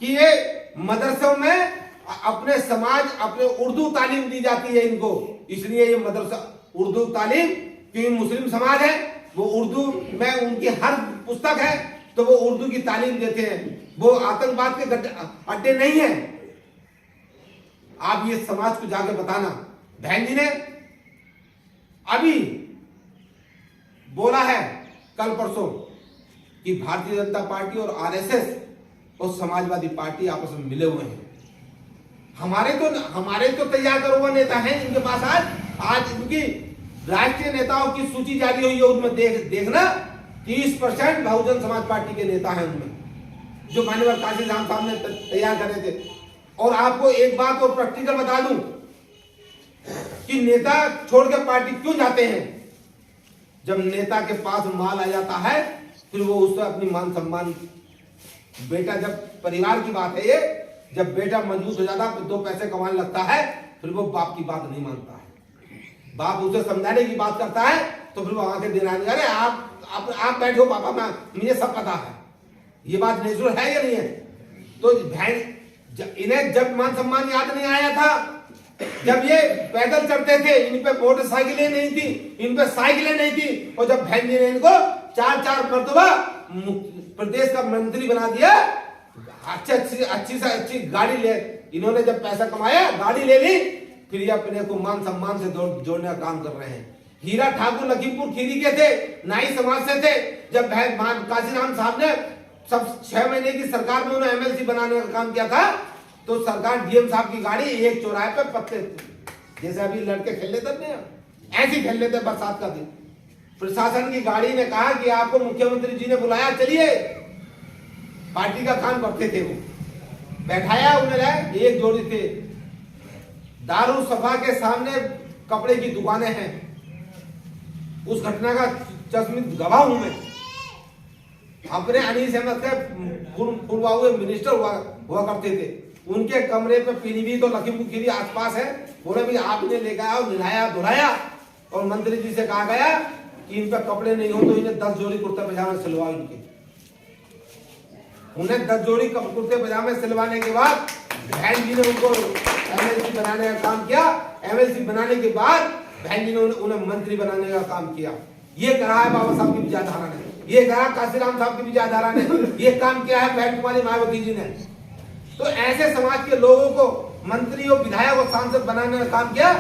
कि ये मदरसों में अपने समाज अपने उर्दू तालीम दी जाती है इनको, इसलिए ये मदरसा उर्दू तालीम, क्योंकि मुस्लिम समाज है वो उर्दू में उनकी हर पुस्तक है तो वो उर्दू की तालीम देते हैं, वो आतंकवाद के अड्डे नहीं है। आप ये समाज को जाकर बताना। बहन जी ने अभी बोला है कल परसों कि भारतीय जनता पार्टी और आरएसएस और समाजवादी पार्टी आपस में मिले हुए हैं। हमारे तो तैयार करो हुआ नेता हैं इनके पास। आज इनकी राष्ट्रीय नेताओं की सूची जारी हुई है, उनमें देखना 30% बहुजन समाज पार्टी के नेता हैं उनमें, जो माननीय काशी राम साहब ने तैयार करे थे। और आपको एक बात और प्रैक्टिकल बता दूं कि नेता छोड़कर पार्टी क्यों जाते हैं। जब नेता के पास माल आ जाता है फिर वो उससे अपनी मान सम्मान, बेटा जब परिवार की बात है ये, जब बेटा मजबूत हो जाता है 2 पैसे कमाने लगता है फिर वो बाप की बात नहीं मानता है। बाप उसे समझाने की बात करता है तो फिर वो आंखें दिलाने, अरे आप बैठो पापा, मुझे सब पता है। ये बात नेचुरल है या नहीं है। तो इन्हें जब मान सम्मान याद नहीं आया था, जब ये पैदल चढ़ते थे, इन पे मोटरसाइकिलें नहीं थी, इन पे साइकिलें नहीं थी, और जब बहन जी ने इनको 4 मरतबा प्रदेश का मंत्री बना दिया, अच्छी से अच्छी गाड़ी ले, इन्होंने जब पैसा कमाया गाड़ी ले ली, फिर ये अपने को मान सम्मान से जोड़ने का काम कर रहे हैं। हीरा ठाकुर लखीमपुर खीरी के थे, नाई समाज से थे। जब काशीराम साहब ने सब 6 महीने की सरकार में उन्हें एमएलसी बनाने का काम किया था, तो सरकार डीएम साहब की गाड़ी एक चौराहे पे पत्ते, जैसे अभी लड़के खेल लेते थे ऐसे खेल लेते बरसात का दिन। प्रशासन की गाड़ी ने कहा कि आपको मुख्यमंत्री जी ने बुलाया, चलिए। पार्टी का काम करते थे वो, बैठाया उन्हें, एक जोड़ी थे। दारू सफा के सामने कपड़े की दुकानें हैं, उस घटना का चश्मित गवाह हूं मैं। अपने अनीस अहमद के पूर्वा हुए मिनिस्टर हुआ करते थे, उनके कमरे पे पीलीभीत तो लखीमपुर खीरी आसपास है। बोले भाई आप इन्हें लेकर आओ, नहाया धुलाया, और मंत्री जी से कहा गया कि इन पे कपड़े नहीं हो तो इन्हें 10 जोड़ी कुर्ते पजामे सिलवाओ। उन्हें 10 जोड़ी कुर्ते पजामे सिलवाने के बाद बहन जी ने उनको एमएलसी बनाने का काम किया। एमएलसी बनाने के बाद बहन जी ने उन्हें मंत्री बनाने का काम किया। ये करा है बाबा साहब की विचारधारा ने, ये करा काशीराम साहब की विचारधारा ने, ये काम किया है बहन कुमारी मायावती जी ने। तो ऐसे समाज के लोगों को मंत्री और विधायक और सांसद बनाने का काम किया।